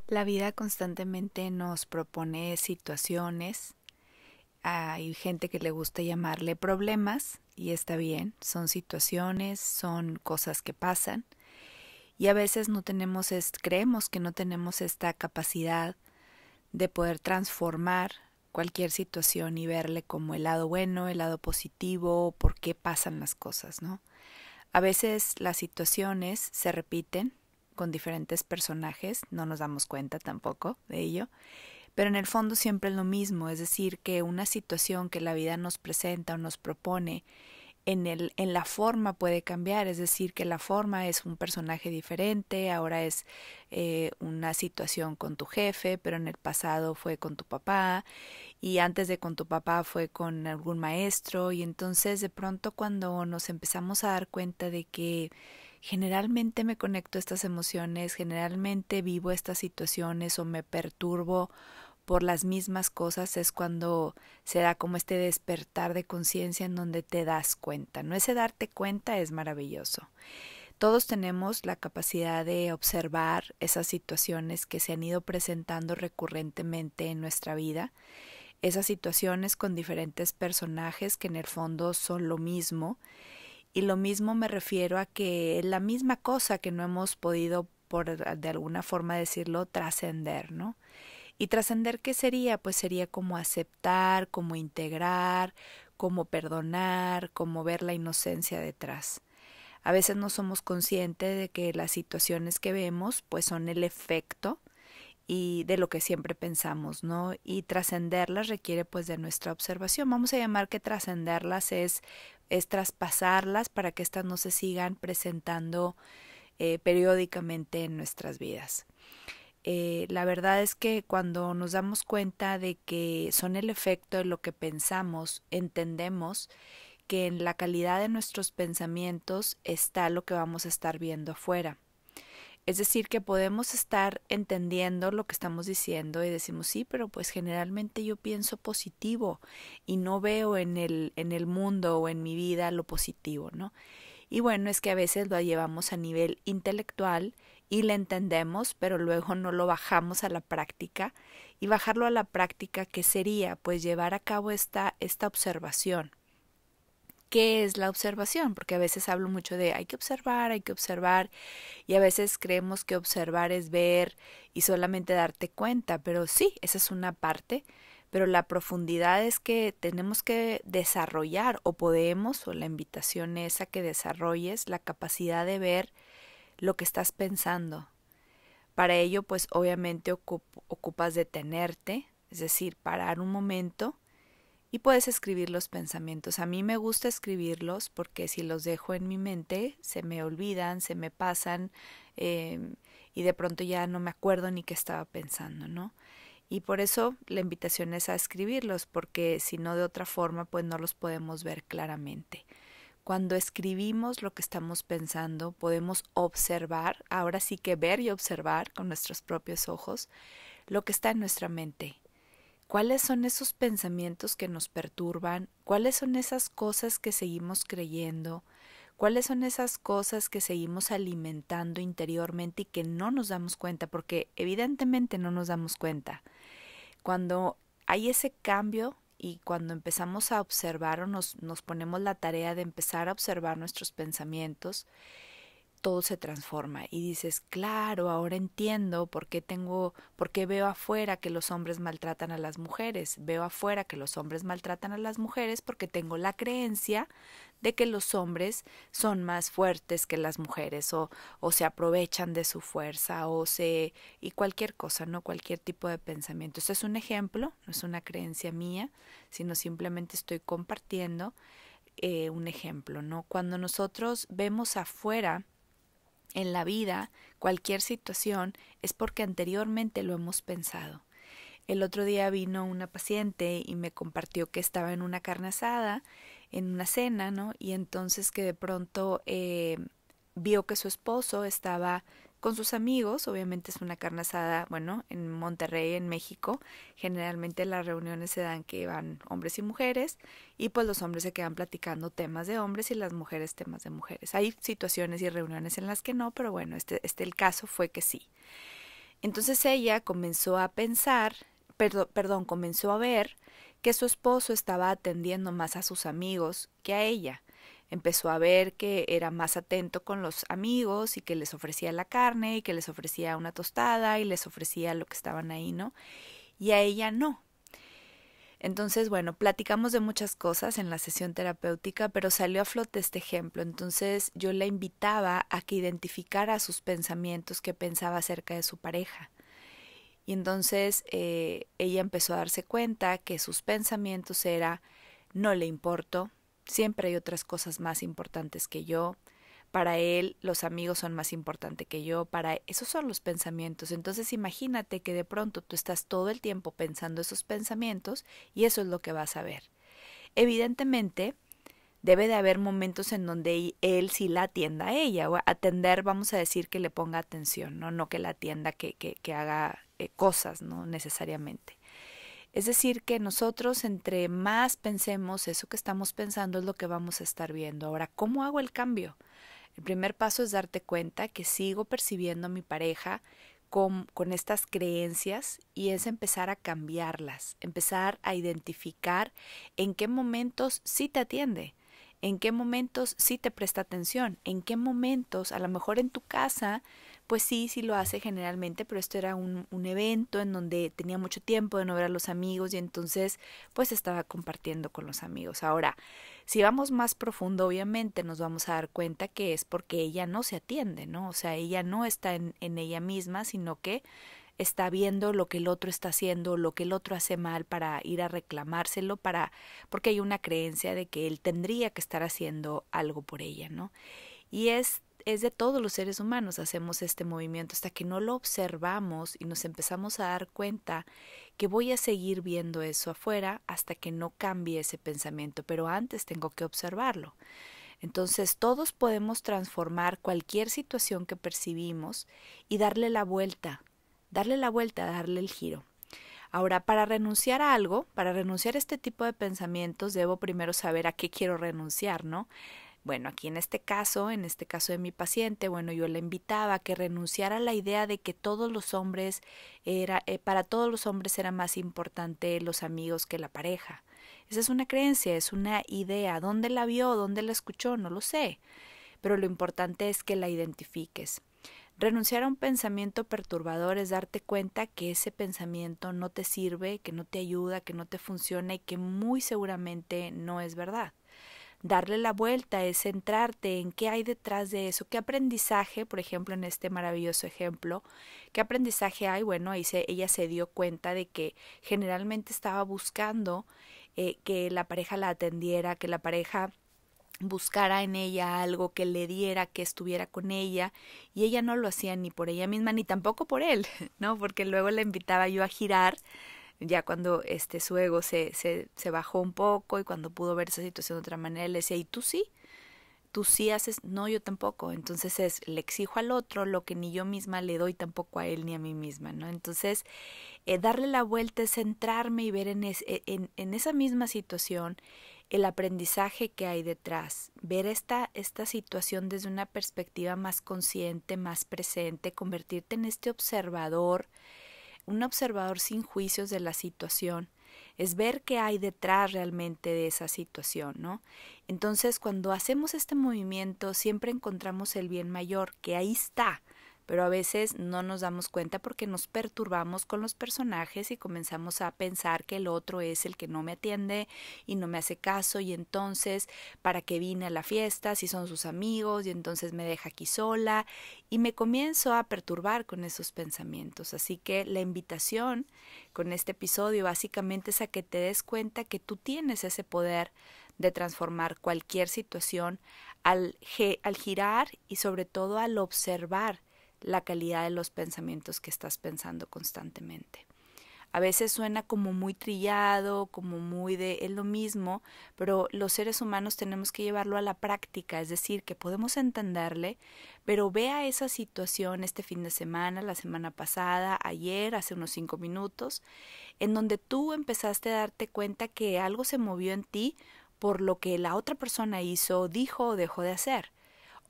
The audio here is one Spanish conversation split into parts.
La vida constantemente nos propone situaciones. Hay gente que le gusta llamarle problemas y está bien, son situaciones, son cosas que pasan y a veces creemos que no tenemos esta capacidad de poder transformar cualquier situación y verle como el lado bueno, el lado positivo, por qué pasan las cosas, ¿no? A veces las situaciones se repiten con diferentes personajes, no nos damos cuenta tampoco de ello, pero en el fondo siempre es lo mismo, es decir, que una situación que la vida nos presenta o nos propone en la forma puede cambiar, es decir, que la forma es un personaje diferente, ahora es una situación con tu jefe, pero en el pasado fue con tu papá y antes de con tu papá fue con algún maestro y entonces de pronto cuando nos empezamos a dar cuenta de que generalmente me conecto a estas emociones, generalmente vivo estas situaciones o me perturbo por las mismas cosas es cuando se da como este despertar de conciencia en donde te das cuenta, ¿no? Ese darte cuenta es maravilloso. Todos tenemos la capacidad de observar esas situaciones que se han ido presentando recurrentemente en nuestra vida, esas situaciones con diferentes personajes que en el fondo son lo mismo, y lo mismo me refiero a que es la misma cosa que no hemos podido, por de alguna forma decirlo, trascender, ¿no? ¿Y trascender qué sería? Pues sería como aceptar, como integrar, como perdonar, como ver la inocencia detrás. A veces no somos conscientes de que las situaciones que vemos pues son el efecto y de lo que siempre pensamos, ¿no? Y trascenderlas requiere pues de nuestra observación. Vamos a llamar que trascenderlas es traspasarlas para que éstas no se sigan presentando periódicamente en nuestras vidas. La verdad es que cuando nos damos cuenta de que son el efecto de lo que pensamos, entendemos que en la calidad de nuestros pensamientos está lo que vamos a estar viendo afuera. Es decir, que podemos estar entendiendo lo que estamos diciendo y decimos, sí, pero pues generalmente yo pienso positivo y no veo en el mundo o en mi vida lo positivo, ¿no? Y bueno, es que a veces lo llevamos a nivel intelectual y le entendemos, pero luego no lo bajamos a la práctica. Y bajarlo a la práctica, ¿qué sería? Pues llevar a cabo esta observación. ¿Qué es la observación? Porque a veces hablo mucho de hay que observar, y a veces creemos que observar es ver y solamente darte cuenta, pero sí, esa es una parte, pero la profundidad es que tenemos que desarrollar o podemos, o la invitación es a que desarrolles la capacidad de ver lo que estás pensando. Para ello, pues obviamente ocupas detenerte, es decir, parar un momento y puedes escribir los pensamientos. A mí me gusta escribirlos porque si los dejo en mi mente se me olvidan, se me pasan eh, y de pronto ya no me acuerdo ni qué estaba pensando, ¿no? Y por eso la invitación es a escribirlos, porque si no de otra forma pues no los podemos ver claramente. Cuando escribimos lo que estamos pensando, podemos observar, ahora sí que ver y observar con nuestros propios ojos lo que está en nuestra mente. ¿Cuáles son esos pensamientos que nos perturban? ¿Cuáles son esas cosas que seguimos creyendo? ¿Cuáles son esas cosas que seguimos alimentando interiormente y que no nos damos cuenta? Porque evidentemente no nos damos cuenta. Cuando hay ese cambio y cuando empezamos a observar o nos ponemos la tarea de empezar a observar nuestros pensamientos, todo se transforma y dices, claro, ahora entiendo por qué veo afuera que los hombres maltratan a las mujeres. Veo afuera que los hombres maltratan a las mujeres porque tengo la creencia de que los hombres son más fuertes que las mujeres o se aprovechan de su fuerza y cualquier cosa, ¿no? Cualquier tipo de pensamiento. Esto es un ejemplo, no es una creencia mía, sino simplemente estoy compartiendo un ejemplo, ¿no? Cuando nosotros vemos afuera en la vida cualquier situación es porque anteriormente lo hemos pensado. El otro día vino una paciente y me compartió que estaba en una carne asada, en una cena, ¿no? Y entonces que de pronto vio que su esposo estaba con sus amigos, obviamente es una carne asada, bueno, en Monterrey, en México, generalmente las reuniones se dan que van hombres y mujeres, y pues los hombres se quedan platicando temas de hombres y las mujeres temas de mujeres. Hay situaciones y reuniones en las que no, pero bueno, el caso fue que sí. Entonces ella comenzó a pensar, comenzó a ver que su esposo estaba atendiendo más a sus amigos que a ella. Empezó a ver que era más atento con los amigos y que les ofrecía la carne y que les ofrecía una tostada y les ofrecía lo que estaban ahí, ¿no? Y a ella no. Entonces, bueno, platicamos de muchas cosas en la sesión terapéutica, pero salió a flote este ejemplo. Entonces yo la invitaba a que identificara sus pensamientos que pensaba acerca de su pareja. Y entonces ella empezó a darse cuenta que sus pensamientos era: no le importo, siempre hay otras cosas más importantes que yo, para él los amigos son más importantes que yo, esos son los pensamientos. Entonces imagínate que de pronto tú estás todo el tiempo pensando esos pensamientos y eso es lo que vas a ver. Evidentemente debe de haber momentos en donde él sí la atienda a ella, o atender, vamos a decir que le ponga atención, no que la atienda, que haga cosas, no necesariamente. Es decir, que nosotros entre más pensemos eso que estamos pensando es lo que vamos a estar viendo. Ahora, ¿cómo hago el cambio? El primer paso es darte cuenta que sigo percibiendo a mi pareja con estas creencias y es empezar a cambiarlas, empezar a identificar en qué momentos sí te atiende, en qué momentos sí te presta atención, en qué momentos, a lo mejor en tu casa, pues sí lo hace generalmente, pero esto era un evento en donde tenía mucho tiempo de no ver a los amigos y entonces pues estaba compartiendo con los amigos. Ahora, si vamos más profundo, obviamente nos vamos a dar cuenta que es porque ella no se atiende, ¿no? O sea, ella no está en ella misma, sino que está viendo lo que el otro está haciendo, lo que el otro hace mal para ir a reclamárselo, porque hay una creencia de que él tendría que estar haciendo algo por ella, ¿no? Y es de todos los seres humanos, hacemos este movimiento hasta que no lo observamos y nos empezamos a dar cuenta que voy a seguir viendo eso afuera hasta que no cambie ese pensamiento, pero antes tengo que observarlo. Entonces todos podemos transformar cualquier situación que percibimos y darle la vuelta, darle el giro. Ahora, para renunciar a algo, para renunciar a este tipo de pensamientos, debo primero saber a qué quiero renunciar, ¿no? Bueno, aquí en este caso de mi paciente, bueno, yo le invitaba a que renunciara a la idea de que para todos los hombres era más importante los amigos que la pareja. Esa es una creencia, es una idea. ¿Dónde la vio? ¿Dónde la escuchó? No lo sé. Pero lo importante es que la identifiques. Renunciar a un pensamiento perturbador es darte cuenta que ese pensamiento no te sirve, que no te ayuda, que no te funciona y que muy seguramente no es verdad. Darle la vuelta es centrarte en qué hay detrás de eso, qué aprendizaje, por ejemplo, en este maravilloso ejemplo, qué aprendizaje hay. Bueno, ella se dio cuenta de que generalmente estaba buscando que la pareja la atendiera, que la pareja buscara en ella algo, que le diera, que estuviera con ella, y ella no lo hacía ni por ella misma ni tampoco por él, ¿no? Porque luego la invitaba yo a girar ya cuando su ego se bajó un poco y cuando pudo ver esa situación de otra manera, le decía: ¿y tú sí haces? No, yo tampoco. Entonces le exijo al otro lo que ni yo misma le doy tampoco a él ni a mí misma, ¿no? Entonces darle la vuelta es centrarme y ver en esa misma situación el aprendizaje que hay detrás, ver esta situación desde una perspectiva más consciente, más presente, convertirte en este observador, un observador sin juicios de la situación, es ver qué hay detrás realmente de esa situación, ¿no? Entonces, cuando hacemos este movimiento, siempre encontramos el bien mayor, que ahí está, pero a veces no nos damos cuenta porque nos perturbamos con los personajes y comenzamos a pensar que el otro es el que no me atiende y no me hace caso, y entonces, ¿para qué vine a la fiesta si son sus amigos? Y entonces me deja aquí sola y me comienzo a perturbar con esos pensamientos. Así que la invitación con este episodio básicamente es a que te des cuenta que tú tienes ese poder de transformar cualquier situación al girar y sobre todo al observar la calidad de los pensamientos que estás pensando constantemente. A veces suena como muy trillado, como muy es lo mismo, pero los seres humanos tenemos que llevarlo a la práctica, es decir, que podemos entenderle, pero vea esa situación este fin de semana, la semana pasada, ayer, hace unos 5 minutos, en donde tú empezaste a darte cuenta que algo se movió en ti por lo que la otra persona hizo, dijo o dejó de hacer.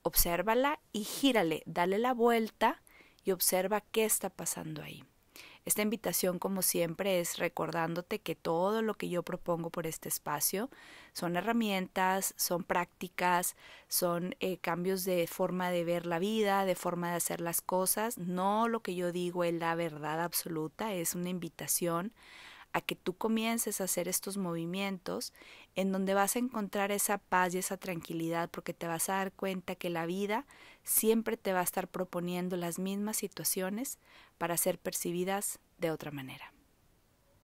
Obsérvala y gírale, dale la vuelta y observa qué está pasando ahí. Esta invitación, como siempre, es recordándote que todo lo que yo propongo por este espacio son herramientas, son prácticas, son cambios de forma de ver la vida, de forma de hacer las cosas. No lo que yo digo es la verdad absoluta, es una invitación a que tú comiences a hacer estos movimientos en donde vas a encontrar esa paz y esa tranquilidad, porque te vas a dar cuenta que la vida siempre te va a estar proponiendo las mismas situaciones para ser percibidas de otra manera.